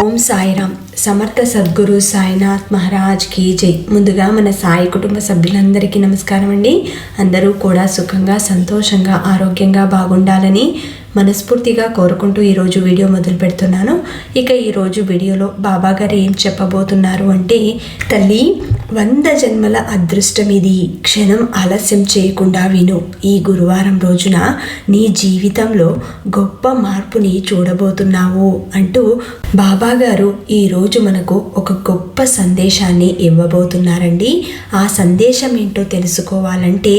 ఓం సాయిరామ్. సమర్థ సద్గురు సాయినాథ్ మహారాజ్కి జై. ముందుగా మన సాయి కుటుంబ సభ్యులందరికీ నమస్కారం అండి. అందరూ కూడా సుఖంగా, సంతోషంగా, ఆరోగ్యంగా బాగుండాలని మనస్ఫూర్తిగా కోరుకుంటూ ఈరోజు వీడియో మొదలు పెడుతున్నాను. ఇక ఈరోజు వీడియోలో బాబా గారు ఏం చెప్పబోతున్నారు అంటే, తల్లి 100 జన్మల అదృష్టం ఇది, క్షణం ఆలస్యం చేయకుండా విను. ఈ గురువారం రోజున నీ జీవితంలో గొప్ప మార్పుని చూడబోతున్నావు అంటూ బాబా గారు ఈరోజు మనకు ఒక గొప్ప సందేశాన్ని ఇవ్వబోతున్నారండి. ఆ సందేశం ఏంటో తెలుసుకోవాలంటే,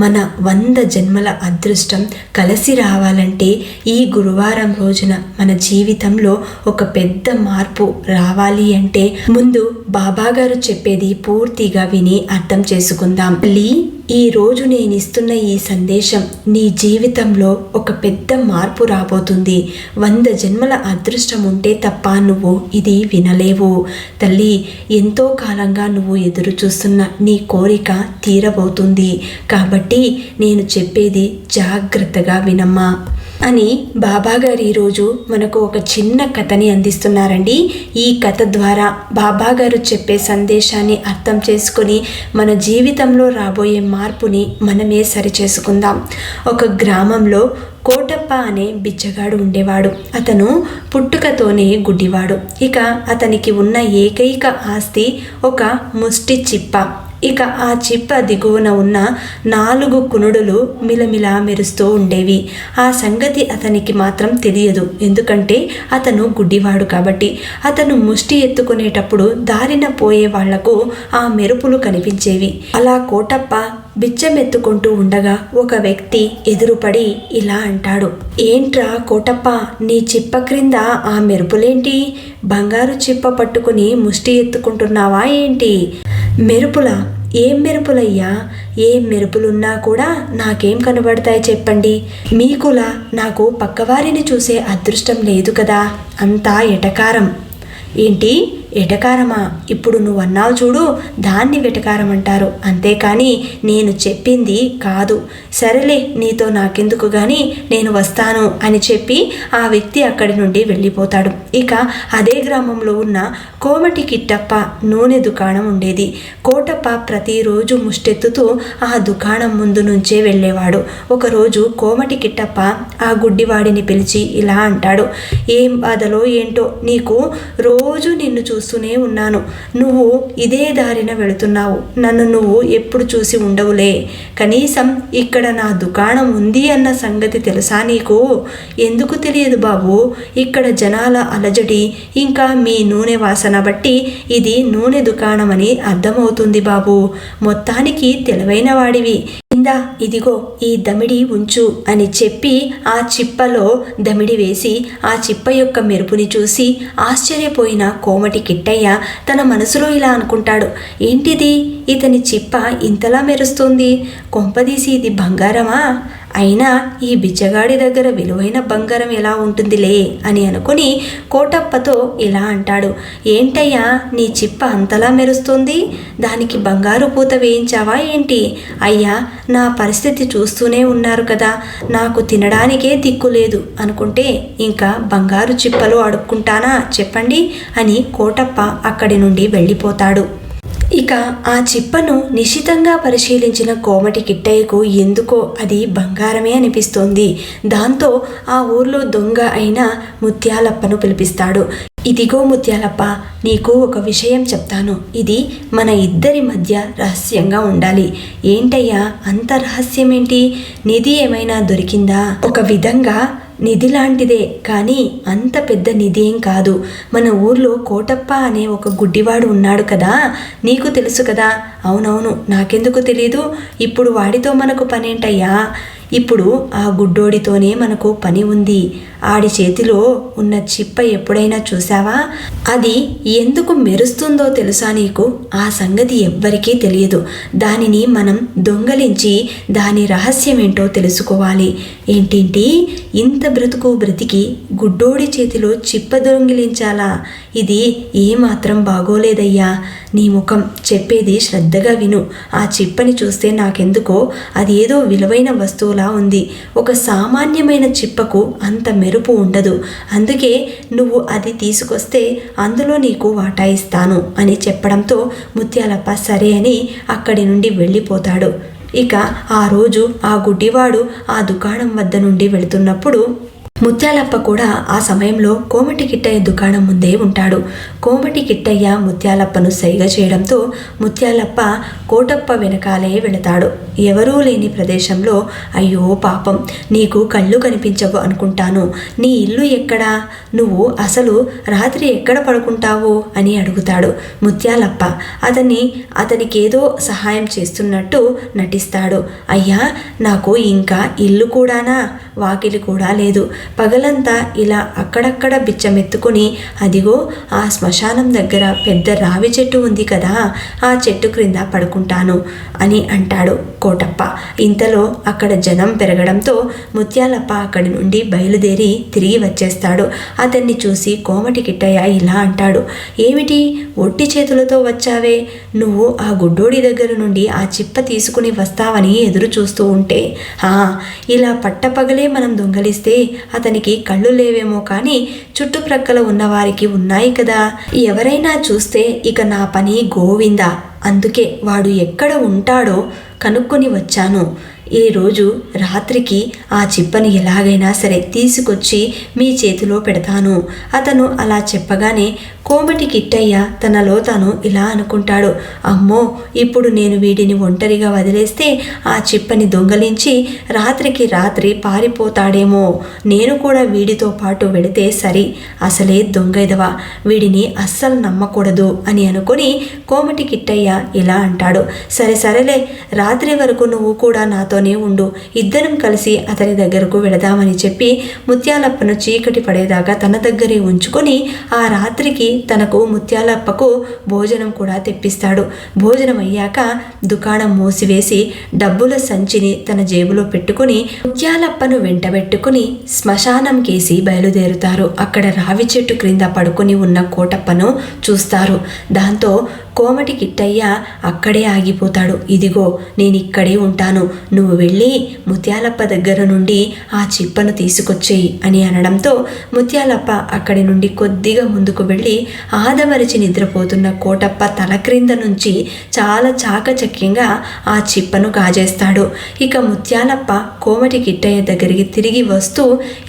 మన 100 జన్మల అదృష్టం కలిసి రావాలంటే ఈ గురువారం రోజున మన జీవితంలో ఒక పెద్ద మార్పు రావాలి అంటే ముందు బాబా గారు చెప్పేది పూర్తిగా విని అర్థం చేసుకుందాం. తల్లి, ఈ రోజు నేను ఇస్తున్న ఈ సందేశం నీ జీవితంలో ఒక పెద్ద మార్పు రాబోతుంది. 100 జన్మల అదృష్టం ఉంటే తప్ప నువ్వు ఇది వినలేవు. తల్లి, ఎంతో కాలంగా నువ్వు ఎదురు చూస్తున్న నీ కోరిక తీరబోతుంది. కాబట్టి నేను చెప్పేది జాగ్రత్తగా వినమ్మా అని బాబా గారు ఈరోజు మనకు ఒక చిన్న కథని అందిస్తున్నారండి. ఈ కథ ద్వారా బాబా గారు చెప్పే సందేశాన్ని అర్థం చేసుకొని మన జీవితంలో రాబోయే మార్పుని మనమే సరిచేసుకుందాం. ఒక గ్రామంలో కోటప్ప అనే బిచ్చగాడు ఉండేవాడు. అతను పుట్టుకతోనే గుడ్డివాడు. ఇక అతనికి ఉన్న ఏకైక ఆస్తి ఒక ముష్టి చిప్ప. ఇక ఆ చిప్ప దిగువన ఉన్న 4 కునుడులు మిలమిలా మెరుస్తూ ఉండేవి. ఆ సంగతి అతనికి మాత్రం తెలియదు, ఎందుకంటే అతను గుడ్డివాడు కాబట్టి. అతను ముష్టి ఎత్తుకునేటప్పుడు దారిన పోయే వాళ్లకు ఆ మెరుపులు కనిపించేవి. అలా కోటప్ప బిచ్చమెత్తుకుంటూ ఉండగా ఒక వ్యక్తి ఎదురుపడి ఇలా అంటాడు, ఏంట్రా కోటప్ప, నీ చిప్ప క్రింద ఆ మెరుపులేంటి? బంగారు చిప్ప పట్టుకుని ముష్టి ఎత్తుకుంటున్నావా ఏంటి? మెరుపులా? ఏం మెరుపులయ్యా? ఏం మెరుపులున్నా కూడా నాకేం కనబడతాయి చెప్పండి? మీకులా నాకు పక్కవారిని చూసే అదృష్టం లేదు కదా, అంతా ఎటకారం. ఏంటి ఎటకారమా? ఇప్పుడు నువ్వు అన్నావు చూడు, దాన్ని వెటకారం అంటారు, అంతేకాని నేను చెప్పింది కాదు. సరేలే, నీతో నాకెందుకు గాని, నేను వస్తాను అని చెప్పి ఆ వ్యక్తి అక్కడి నుండి వెళ్ళిపోతాడు. ఇక అదే గ్రామంలో ఉన్న కోమటి కిట్టప్ప నూనె దుకాణం ఉండేది. కోటప్ప ప్రతిరోజు ముష్టెత్తుతూ ఆ దుకాణం ముందు నుంచే వెళ్ళేవాడు. ఒకరోజు కోమటి కిట్టప్ప ఆ గుడ్డివాడిని పిలిచి ఇలా అంటాడు, ఏం బాధలో ఏంటో నీకు, రోజు నిన్ను చూస్తూనే ఉన్నాను, నువ్వు ఇదే దారిన వెళుతున్నావు, నన్ను నువ్వు ఎప్పుడు చూసి ఉండవులే, కనీసం ఇక్కడ నా దుకాణం ఉంది అన్న సంగతి తెలుసా నీకు? ఎందుకు తెలియదు బాబు, ఇక్కడ జనాల అలజడి ఇంకా మీ నూనె వాసన బట్టి ఇది నూనె దుకాణం అని అర్థమవుతుంది బాబు. మొత్తానికి తెలివైన వాడివి, ఇందా ఇదిగో ఈ దమిడి ఉంచు అని చెప్పి ఆ చిప్పలో దమిడి వేసి ఆ చిప్ప యొక్క మెరుపుని చూసి ఆశ్చర్యపోయిన కోమటి కిట్టయ్య తన మనసులో ఇలా అనుకుంటాడు, ఏంటిది, ఇతని చిప్ప ఇంతలా మెరుస్తుంది, కొంపదీసి ఇది బంగారమా? అయినా ఈ బిచ్చగాడి దగ్గర విలువైన బంగారం ఎలా ఉంటుందిలే అని అనుకుని కోటప్పతో ఇలా అంటాడు, ఏంటయ్యా నీ చిప్ప అంతలా మెరుస్తుంది, దానికి బంగారు పూత వేయించావా ఏంటి? అయ్యా, నా పరిస్థితి చూస్తూనే ఉన్నారు కదా, నాకు తినడానికే దిక్కు లేదు అనుకుంటే ఇంకా బంగారు చిప్పలు అడుక్కుంటానా చెప్పండి అని కోటప్ప అక్కడి నుండి వెళ్ళిపోతాడు. ఇక ఆ చిప్పను నిశితంగా పరిశీలించిన కోమటి కిట్టయ్యకు ఎందుకో అది బంగారమే అనిపిస్తోంది. దాంతో ఆ ఊర్లో దొంగ అయిన ముత్యాలప్పను పిలిపిస్తాడు. ఇదిగో ముత్యాలప్ప, నీకు ఒక విషయం చెప్తాను, ఇది మన ఇద్దరి మధ్య రహస్యంగా ఉండాలి. ఏంటయ్యా అంత రహస్యమేంటి? నిధి ఏమైనా దొరికిందా? ఒక విధంగా నిధి లాంటిదే, కానీ అంత పెద్ద నిధి ఏం కాదు. మన ఊర్లో కోటప్ప అనే ఒక గుడ్డివాడు ఉన్నాడు కదా, నీకు తెలుసు కదా? అవునవును, నాకెందుకు తెలీదు? ఇప్పుడు వాడితో మనకు పనేంటయ్యా? ఇప్పుడు ఆ గుడ్డోడితోనే మనకు పని ఉంది. ఆడి చేతిలో ఉన్న చిప్ప ఎప్పుడైనా చూసావా? అది ఎందుకు మెరుస్తుందో తెలుసా నీకు? ఆ సంగతి ఎవ్వరికీ తెలియదు. దానిని మనం దొంగలించి దాని రహస్యమేంటో తెలుసుకోవాలి. ఏంటేంటి, ఇంత బ్రతుకు బ్రతికి గుడ్డోడి చేతిలో చిప్ప దొంగిలించాలా? ఇది ఏమాత్రం బాగోలేదయ్యా. నీ ముఖం, చెప్పేది శ్రద్ధగా విను. ఆ చిప్పని చూస్తే నాకెందుకో అది ఏదో విలువైన వస్తువులా కూడా ఉంది. ఒక సామాన్యమైన చిప్పకు అంత మెరుపు ఉండదు. అందుకే నువ్వు అది తీసుకొస్తే అందులో నీకు వాటా ఇస్తాను అని చెప్పడంతో ముత్యాలప్ప సరే అని అక్కడి నుండి వెళ్ళిపోతాడు. ఇక ఆ రోజు ఆ గుడ్డివాడు ఆ దుకాణం వద్ద నుండి వెళుతున్నప్పుడు ముత్యాలప్ప కూడా ఆ సమయంలో కోమటి కిట్టయ్య దుకాణం ముందే ఉంటాడు. కోమటి కిట్టయ్య ముత్యాలప్పను సైగ చేయడంతో ముత్యాలప్ప కోటప్ప వెనకాలే వెళతాడు. ఎవరూ లేని ప్రదేశంలో అయ్యో పాపం, నీకు కళ్ళు కనిపించవు అనుకుంటాను, నీ ఇల్లు ఎక్కడా, నువ్వు అసలు రాత్రి ఎక్కడ పడుకుంటావు అని అడుగుతాడు. ముత్యాలప్ప అతనికేదో సహాయం చేస్తున్నట్టు నటిస్తాడు. అయ్యా, నాకు ఇంకా ఇల్లు కూడానా, వాకిలి కూడా లేదు. పగలంతా ఇలా అక్కడక్కడ బిచ్చమెత్తుకుని అదిగో ఆ శ్మశానం దగ్గర పెద్ద రావి చెట్టు ఉంది కదా, ఆ చెట్టు క్రింద పడుకుంటాను అని అంటాడు కోటప్ప. ఇంతలో అక్కడ జనం పెరగడంతో ముత్యాలప్ప అక్కడి నుండి బయలుదేరి తిరిగి వచ్చేస్తాడు. అతన్ని చూసి కోమటి కిట్టయ్య ఇలా అంటాడు, ఏమిటి ఒట్టి చేతులతో వచ్చావే? నువ్వు ఆ గుడ్డోడి దగ్గర నుండి ఆ చిప్ప తీసుకుని వస్తావని ఎదురు చూస్తూ ఉంటే, ఇలా పట్టపగలే మనం దొంగలిస్తే అతనికి కళ్ళు లేవేమో కానీ చుట్టుప్రక్కల ఉన్నవారికి ఉన్నాయి కదా, ఎవరైనా చూస్తే ఇక నా పని గోవిందా. అందుకే వాడు ఎక్కడ ఉంటాడో కనుక్కొని వచ్చాను. ఈరోజు రాత్రికి ఆ చిప్పని ఎలాగైనా సరే తీసుకొచ్చి మీ చేతిలో పెడతాను. అతను అలా చెప్పగానే కోమటి కిట్టయ్య తనలో తాను ఇలా అనుకుంటాడు, అమ్మో, ఇప్పుడు నేను వీడిని ఒంటరిగా వదిలేస్తే ఆ చిప్పని దొంగలించి రాత్రికి రాత్రి పారిపోతాడేమో. నేను కూడా వీడితో పాటు వెళితే సరి, అసలే దొంగెదవా, వీడిని అస్సలు నమ్మకూడదు అని అనుకుని కోమటి కిట్టయ్య ఇలా అంటాడు, సరేలే, రాత్రి వరకు నువ్వు కూడా నాతోనే ఉండు, ఇద్దరం కలిసి అతని దగ్గరకు వెళదామని చెప్పి ముత్యాలప్పను చీకటి పడేదాకా తన దగ్గరే ఉంచుకొని ఆ రాత్రికి తనకు ముత్యాలప్పకు భోజనం కూడా తెప్పిస్తాడు. భోజనం అయ్యాక దుకాణం మూసివేసి డబ్బుల సంచిని తన జేబులో పెట్టుకుని ముత్యాలప్పను వెంటబెట్టుకుని శ్మశానం కేసి బయలుదేరుతారు. అక్కడ రావి చెట్టు క్రింద పడుకుని ఉన్న కోటప్పను చూస్తారు. దాంతో కోమటి కిట్టయ్య అక్కడే ఆగిపోతాడు. ఇదిగో నేనిక్కడే ఉంటాను, నువ్వు వెళ్ళి ముత్యాలప్ప దగ్గర నుండి ఆ చిప్పను తీసుకొచ్చేయి అని అనడంతో ముత్యాలప్ప అక్కడి నుండి కొద్దిగా ముందుకు వెళ్ళి ఆదమరిచి నిద్రపోతున్న కోటప్ప తల క్రింద నుంచి చాలా చాకచక్యంగా ఆ చిప్పను కాజేస్తాడు. ఇక ముత్యాలప్ప కోమటి కిట్టయ్య దగ్గరికి తిరిగి వస్తూ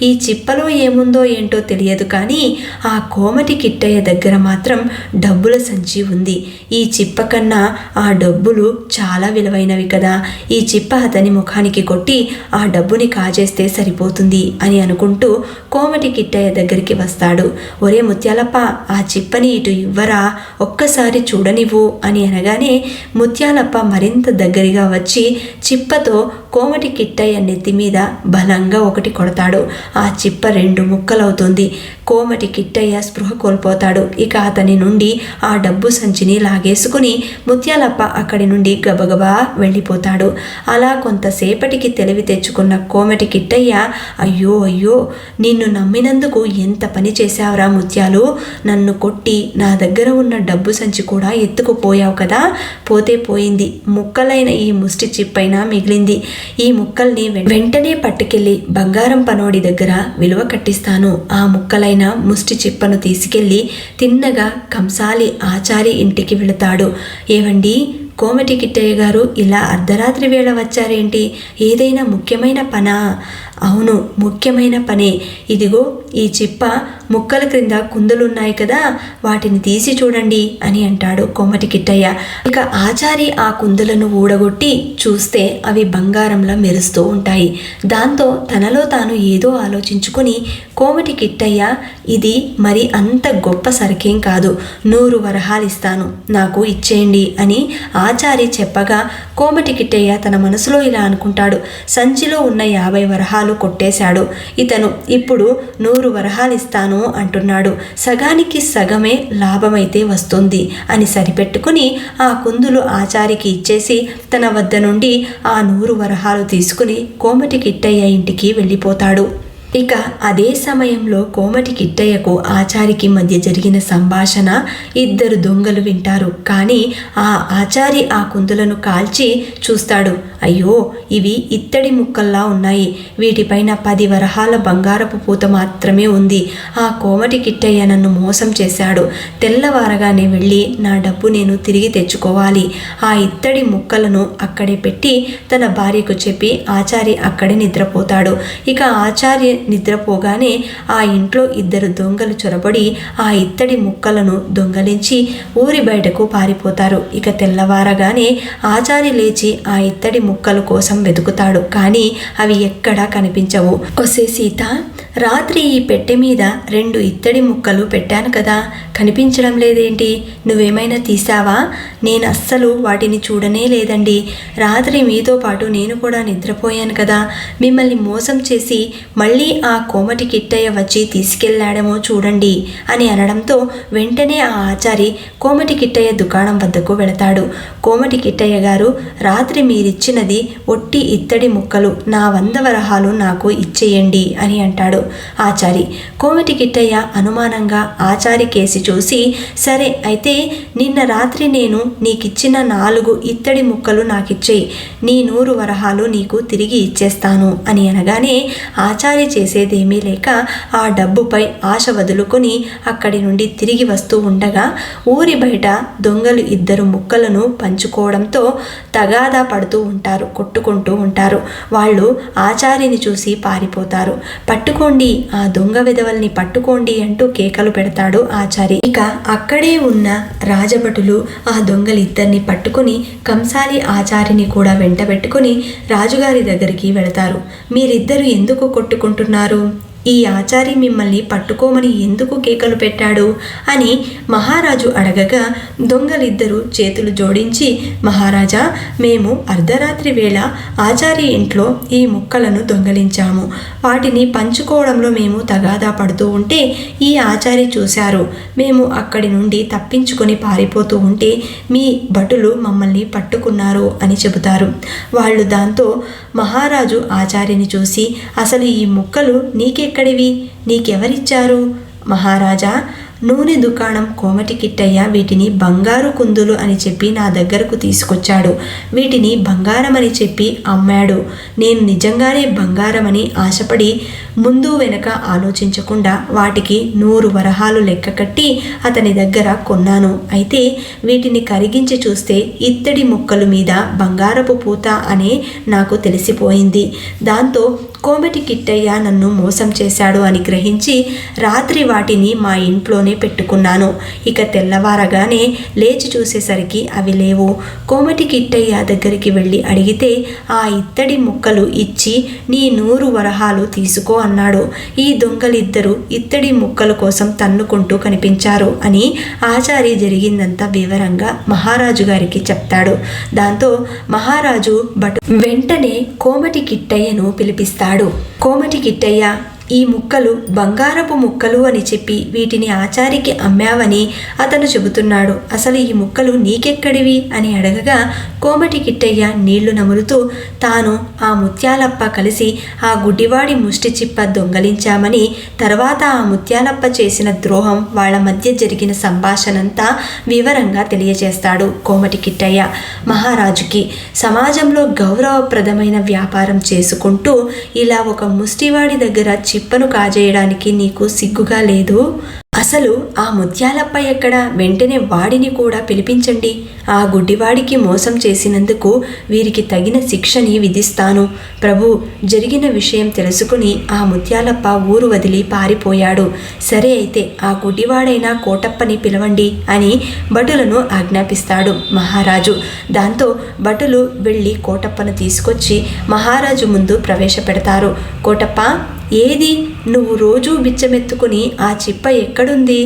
ఈ చిప్పలో ఏముందో ఏంటో తెలియదు కానీ ఆ కోమటి కిట్టయ్య దగ్గర మాత్రం డబ్బుల సంచి ఉంది. ఈ చిప్ప కన్నా ఆ డబ్బులు చాలా విలువైనవి కదా, ఈ చిప్ప అతని ముఖానికి కొట్టి ఆ డబ్బుని కాజేస్తే సరిపోతుంది అని అనుకుంటూ కోమటి కిట్టయ్య దగ్గరికి వస్తాడు. ఒరే ముత్యాలప్ప, ఆ చిప్పని ఇటు ఇవ్వరా, ఒక్కసారి చూడనివ్వు అని అనగానే ముత్యాలప్ప మరింత దగ్గరగా వచ్చి చిప్పతో కోమటి కిట్టయ్య నెత్తి మీద బలంగా ఒకటి కొడతాడు. ఆ చిప్ప 2 ముక్కలవుతుంది. కోమటి కిట్టయ్య స్పృహ కోల్పోతాడు. ఇక అతని నుండి ఆ డబ్బు సంచిని లాగేసుకుని ముత్యాలప్ప అక్కడి నుండి గబగబా వెళ్ళిపోతాడు. అలా కొంతసేపటికి తెలివి తెచ్చుకున్న కోమటి కిట్టయ్య, అయ్యో, నిన్ను నమ్మినందుకు ఎంత పని చేశావురా ముత్యాలు, నన్ను కొట్టి నా దగ్గర ఉన్న డబ్బు సంచి కూడా ఎత్తుకుపోయావు కదా, పోతే పోయింది, ముక్కలైన ఈ ముష్టి చిప్పైనా మిగిలింది. ఈ ముక్కల్ని వెంటనే పట్టుకెళ్ళి బంగారం పనోడి దగ్గర విలువ కట్టిస్తాను. ఆ ముక్కలైన ముష్టి చిప్పను తీసుకెళ్లి తిన్నగా కంసాలి ఆచారి ఇంటికి వెళతాడు. ఏవండి, కోమటి కిట్టయ్య గారు ఇలా అర్ధరాత్రి వేళ వచ్చారేంటి? ఏదైనా ముఖ్యమైన పనా? అవును, ముఖ్యమైన పనే. ఇదిగో ఈ చిప్ప ముక్కల క్రింద కుందులున్నాయి కదా, వాటిని తీసి చూడండి అని అంటాడు కోమటి కిట్టయ్య. ఇక ఆచారి ఆ కుందులను ఊడగొట్టి చూస్తే అవి బంగారంలా మెరుస్తూ ఉంటాయి. దాంతో తనలో తాను ఏదో ఆలోచించుకుని కోమటి కిట్టయ్య, ఇది మరి అంత గొప్ప సరికేం కాదు, 100 వరహాలు ఇస్తాను, నాకు ఇచ్చేయండి అని ఆచారి చెప్పగా కోమటి కిట్టయ్య తన మనసులో ఇలా అనుకుంటాడు, సంచిలో ఉన్న 50 వరహాలు కొట్టేశాడు, ఇతను ఇప్పుడు 100 వరహాలు ఇస్తాను అంటున్నాడు, సగానికి సగమే లాభమైతే వస్తుంది అని సరిపెట్టుకుని ఆ కుందులు ఆచారికి ఇచ్చేసి తన వద్ద నుండి ఆ 100 వరహాలు తీసుకుని కోమటి కిట్టయ్య ఇంటికి వెళ్ళిపోతాడు. ఇక అదే సమయంలో కోమటి కిట్టయ్యకు ఆచారికి మధ్య జరిగిన సంభాషణ 2 దొంగలు వింటారు. కానీ ఆ ఆచారి ఆ కుందులను కాల్చి చూస్తాడు. అయ్యో, ఇవి ఇత్తడి ముక్కల్లా ఉన్నాయి, వీటిపైన 10 వరహాల బంగారపు పూత మాత్రమే ఉంది. ఆ కోమటి కిట్టయ్య నన్ను మోసం చేశాడు. తెల్లవారగానే వెళ్ళి నా డబ్బు నేను తిరిగి తెచ్చుకోవాలి. ఆ ఇత్తడి ముక్కలను అక్కడే పెట్టి తన భార్యకు చెప్పి ఆచారి అక్కడే నిద్రపోతాడు. ఇక ఆచార్య నిద్రపోగానే ఆ ఇంట్లో 2 దొంగలు చొరబడి ఆ ఇత్తడి ముక్కలను దొంగలించి ఊరి బయటకు పారిపోతారు. ఇక తెల్లవారగానే ఆచారి లేచి ఆ ఇత్తడి ముక్కల కోసం వెతుకుతాడు. కానీ అవి ఎక్కడా కనిపించవు. ఒసే సీత, రాత్రి ఈ పెట్టె మీద 2 ఇత్తడి ముక్కలు పెట్టాను కదా, కనిపించడం లేదేంటి? నువ్వేమైనా తీసావా? నేను అస్సలు వాటిని చూడనే లేదండి. రాత్రి మీతో పాటు నేను కూడా నిద్రపోయాను కదా, మిమ్మల్ని మోసం చేసి మళ్ళీ ఆ కోమటి కిట్టయ్య వచ్చి తీసుకెళ్లాడేమో చూడండి అని అనడంతో వెంటనే ఆ ఆచారి కోమటి కిట్టయ్య దుకాణం వద్దకు వెళతాడు. కోమటి కిట్టయ్య గారు, రాత్రి మీరిచ్చినది ఒట్టి ఇత్తడి ముక్కలు, నా 100 వరహాలు నాకు ఇచ్చేయండి అని అంటాడు ఆచారి. కోమటి కిట్టయ్య అనుమానంగా ఆచారి కేసి చూసి, సరే అయితే నిన్న రాత్రి నేను నీకిచ్చిన 4 ఇత్తడి ముక్కలు నాకిచ్చేయి, నీ 100 వరహాలు నీకు తిరిగి ఇచ్చేస్తాను అని అనగానే ఆచారి చేసేదేమీ లేక ఆ డబ్బుపై ఆశ వదులుకొని అక్కడి నుండి తిరిగి వస్తూ ఉండగా ఊరి బయట దొంగలు 2 ముక్కలను పంచుకోవడంతో తగాదా పడుతూ ఉంటారు, కొట్టుకుంటూ ఉంటారు. వాళ్ళు ఆచారిని చూసి పారిపోతారు. పట్టుకోండి, ఆ దొంగ విధవల్ని పట్టుకోండి అంటూ కేకలు పెడతాడు ఆచారి. ఇక అక్కడే ఉన్న రాజభటులు ఆ దొంగలిద్దరిని పట్టుకుని కంసాలి ఆచారిని కూడా వెంటబెట్టుకుని రాజుగారి దగ్గరికి వెళతారు. మీరిద్దరు ఎందుకు కొట్టుకుంటున్నారు? ఈ ఆచారి మిమ్మల్ని పట్టుకోమని ఎందుకు కేకలు పెట్టాడు అని మహారాజు అడగగా దొంగలిద్దరూ చేతులు జోడించి, మహారాజా, మేము అర్ధరాత్రి వేళ ఆచారి ఇంట్లో ఈ ముక్కలను దొంగలించాము. వాటిని పంచుకోవడంలో మేము తగాదా పడుతూ ఉంటే ఈ ఆచారి చూశారు. మేము అక్కడి నుండి తప్పించుకొని పారిపోతూ ఉంటే మీ భటులు మమ్మల్ని పట్టుకున్నారు అని చెబుతారు. వాళ్ళు దాంతో మహారాజు ఆచార్యని చూసి, అసలు ఈ ముక్కలు నీకెక్కడివి, నీకెవరిచ్చారు? మహారాజా, నూనె దుకాణం కోమటి కిట్టయ్య వీటిని బంగారు కుందులు అని చెప్పి నా దగ్గరకు తీసుకొచ్చాడు. వీటిని బంగారమని చెప్పి అమ్మాడు. నేను నిజంగానే బంగారమని ఆశపడి ముందు వెనక ఆలోచించకుండా వాటికి 100 వరహాలు లెక్క కట్టి అతని దగ్గర కొన్నాను. అయితే వీటిని కరిగించి చూస్తే ఇత్తడి ముక్కల మీద బంగారపు పూత అనే నాకు తెలిసిపోయింది. దాంతో కోమటి కిట్టయ్య నన్ను మోసం చేశాడు అని గ్రహించి రాత్రి వాటిని మా ఇంట్లోనే పెట్టుకున్నాను. ఇక తెల్లవారగానే లేచి చూసేసరికి అవి లేవు. కోమటి కిట్టయ్య దగ్గరికి వెళ్ళి అడిగితే ఆ ఇత్తడి ముక్కలు ఇచ్చి నీ 100 వరహాలు తీసుకో అన్నాడు. ఈ దొంగలిద్దరూ ఇత్తడి ముక్కల కోసం తన్నుకుంటూ కనిపించారు అని ఆచారి జరిగిందంతా వివరంగా మహారాజు గారికి చెప్తాడు. దాంతో మహారాజు వెంటనే కోమటి కిట్టయ్యను పిలిపిస్తాడు. కోమటి కిట్టయ్య, ఈ ముక్కలు బంగారపు ముక్కలు అని చెప్పి వీటిని ఆచారికి అమ్మావని అతను చెబుతున్నాడు. అసలు ఈ ముక్కలు నీకెక్కడివి అని అడగగా కోమటి కిట్టయ్య నీళ్లు నములుతూ తాను ఆ ముత్యాలప్ప కలిసి ఆ గుడ్డివాడి ముష్టి చిప్ప దొంగలించామని, తర్వాత ఆ ముత్యాలప్ప చేసిన ద్రోహం, వాళ్ళ మధ్య జరిగిన సంభాషణంతా వివరంగా తెలియజేస్తాడు కోమటి కిట్టయ్య. మహారాజుకి సమాజంలో గౌరవప్రదమైన వ్యాపారం చేసుకుంటూ ఇలా ఒక ముష్టివాడి దగ్గర చిప్పను కాజేయడానికి నీకు సిగ్గుగా లేదు? అసలు ఆ ముత్యాలప్ప ఎక్కడ? వెంటనే వాడిని కూడా పిలిపించండి. ఆ గుడ్డివాడికి మోసం చేసినందుకు వీరికి తగిన శిక్షని విధిస్తాను. ప్రభు, జరిగిన విషయం తెలుసుకుని ఆ ముత్యాలప్ప ఊరు వదిలి పారిపోయాడు. సరే అయితే ఆ గుడ్డివాడైన కోటప్పని పిలవండి అని భటులను ఆజ్ఞాపిస్తాడు మహారాజు. దాంతో భటులు వెళ్ళి కోటప్పను తీసుకొచ్చి మహారాజు ముందు ప్రవేశపెడతారు. కోటప్ప, ఏది నువ్వు రోజూ బిచ్చమెత్తుకుని ఆ చిప్ప ఎక్కడుంది?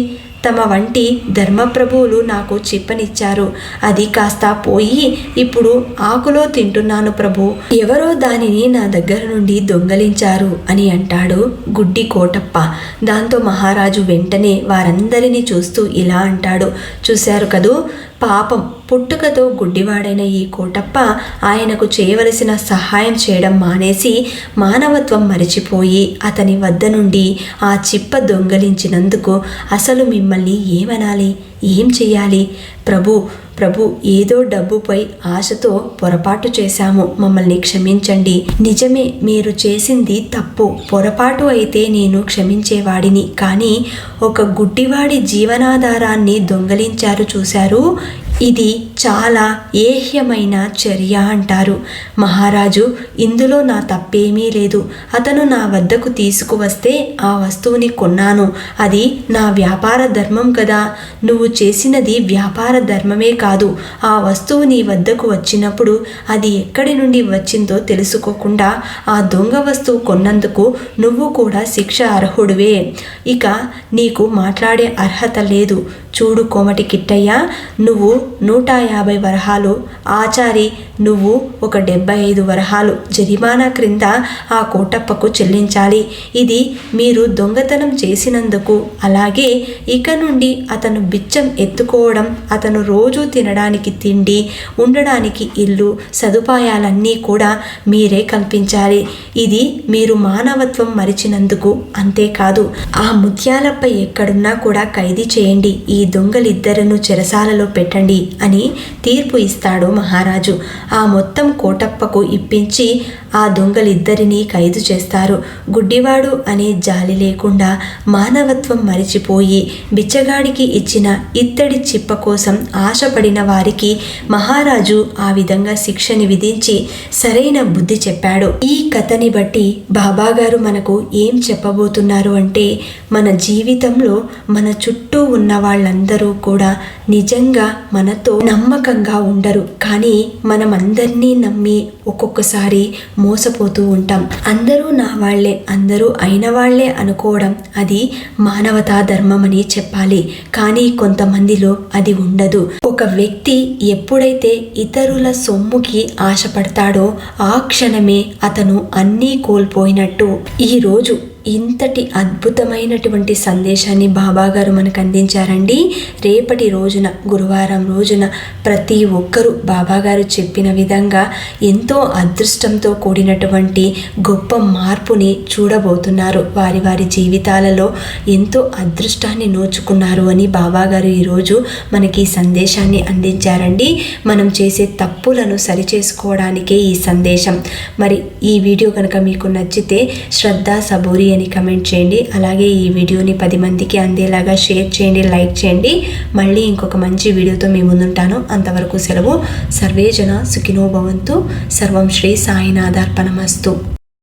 తమ వంటి ధర్మప్రభువులు నాకు చిప్పనిచ్చారు. అది కాస్త పోయి ఇప్పుడు ఆకులో తింటున్నాను ప్రభు. ఎవరో దానిని నా దగ్గర నుండి దొంగలించారు అని అంటాడు గుడ్డి కోటప్ప. దాంతో మహారాజు వెంటనే వారందరినీ చూస్తూ ఇలా అంటాడు, చూశారు కదూ, పాపం పుట్టుకతో గుడ్డివాడైన ఈ కోటప్ప ఆయనకు చేయవలసిన సహాయం చేయడం మానేసి మానవత్వం మరిచిపోయి అతని వద్ద నుండి ఆ చిప్ప దొంగలించినందుకు అసలు మిమ్మల్ని ఏమనాలి, ఏం చెయ్యాలి? ప్రభు ఏదో డబ్బుపై ఆశతో పొరపాటు చేశాము, మమ్మల్ని క్షమించండి. నిజమే, మీరు చేసింది తప్పు, పొరపాటు అయితే నేను క్షమించేవాడిని. కానీ ఒక గుడ్డివాడి జీవనాధారాన్ని దొంగలించారు చూశారు, ఇది చాలా ఏహ్యమైన చర్య అంటారు. మహారాజు, ఇందులో నా తప్పేమీ లేదు. అతను నా వద్దకు తీసుకువస్తే ఆ వస్తువుని కొన్నాను. అది నా వ్యాపార ధర్మం కదా. నువ్వు చేసినది వ్యాపార ధర్మమే కాదు. ఆ వస్తువు నీ వద్దకు వచ్చినప్పుడు అది ఎక్కడి నుండి వచ్చిందో తెలుసుకోకుండా ఆ దొంగ వస్తువు కొన్నందుకు నువ్వు కూడా శిక్ష అర్హుడివే. ఇక నీకు మాట్లాడే అర్హత లేదు. చూడు కోమటి కిట్టయ్య, నువ్వు 150 వరహాలు, ఆచారి నువ్వు ఒక 75 వరహాలు జరిమానా క్రింద ఆ కోటప్పకు చెల్లించాలి. ఇది మీరు దొంగతనం చేసినందుకు. అలాగే ఇక నుండి అతను బిచ్చం ఎత్తుకోవడం, అతను రోజు తినడానికి తిండి, ఉండడానికి ఇల్లు, సదుపాయాలన్నీ కూడా మీరే కల్పించాలి. ఇది మీరు మానవత్వం మరిచినందుకు. అంతేకాదు ఆ ముత్యాలపై ఎక్కడున్నా కూడా ఖైదీ చేయండి, ఈ దొంగలిద్దరను చెరసాలలో పెట్టండి అని తీర్పు ఇస్తాడు మహారాజు. ఆ మొత్తం కోటప్పకు ఇప్పించి ఆ దొంగలిద్దరినీ ఖైదు చేస్తారు. గుడ్డివాడు అనే జాలి లేకుండా మానవత్వం మరిచిపోయి బిచ్చగాడికి ఇచ్చిన ఇత్తడి చిప్ప కోసం ఆశపడిన వారికి మహారాజు ఆ విధంగా శిక్షని విధించి సరైన బుద్ధి చెప్పాడు. ఈ కథని బట్టి బాబాగారు మనకు ఏం చెప్పబోతున్నారు అంటే, మన జీవితంలో మన చుట్టూ ఉన్న వాళ్ళందరూ కూడా నిజంగా మనతో నమ్మకంగా ఉండరు. కానీ మనం అందరినీ నమ్మి ఒక్కొక్కసారి మోసపోతూ ఉంటాం. అందరూ నా వాళ్లే, అందరూ అయిన వాళ్లే అనుకోవడం అది మానవతా ధర్మం అని చెప్పాలి. కానీ కొంతమందిలో అది ఉండదు. ఒక వ్యక్తి ఎప్పుడైతే ఇతరుల సొమ్ముకి ఆశపడతాడో ఆ క్షణమే అతను అన్నీ కోల్పోయినట్టు. ఈరోజు ఇంతటి అద్భుతమైనటువంటి సందేశాన్ని బాబాగారు మనకు అందించారండి. రేపటి రోజున, గురువారం రోజున ప్రతి ఒక్కరూ బాబాగారు చెప్పిన విధంగా ఎంతో అదృష్టంతో కూడినటువంటి గొప్ప మార్పుని చూడబోతున్నారు. వారి వారి జీవితాలలో ఎంతో అదృష్టాన్ని నోచుకున్నారు అని బాబాగారు ఈరోజు మనకి ఈ సందేశాన్ని అందించారండి. మనం చేసే తప్పులను సరిచేసుకోవడానికే ఈ సందేశం. మరి ఈ వీడియో కనుక మీకు నచ్చితే శ్రద్ధ సబూరి అని కమెంట్ చేయండి. అలాగే ఈ వీడియోని 10 మందికి అందేలాగా షేర్ చేయండి, లైక్ చేయండి. మళ్ళీ ఇంకొక మంచి వీడియోతో మీ ముందుంటాను. అంతవరకు సెలవు. సర్వే జన సుఖినో భవంతు. సర్వం శ్రీ సాయినాథార్పణమస్తు.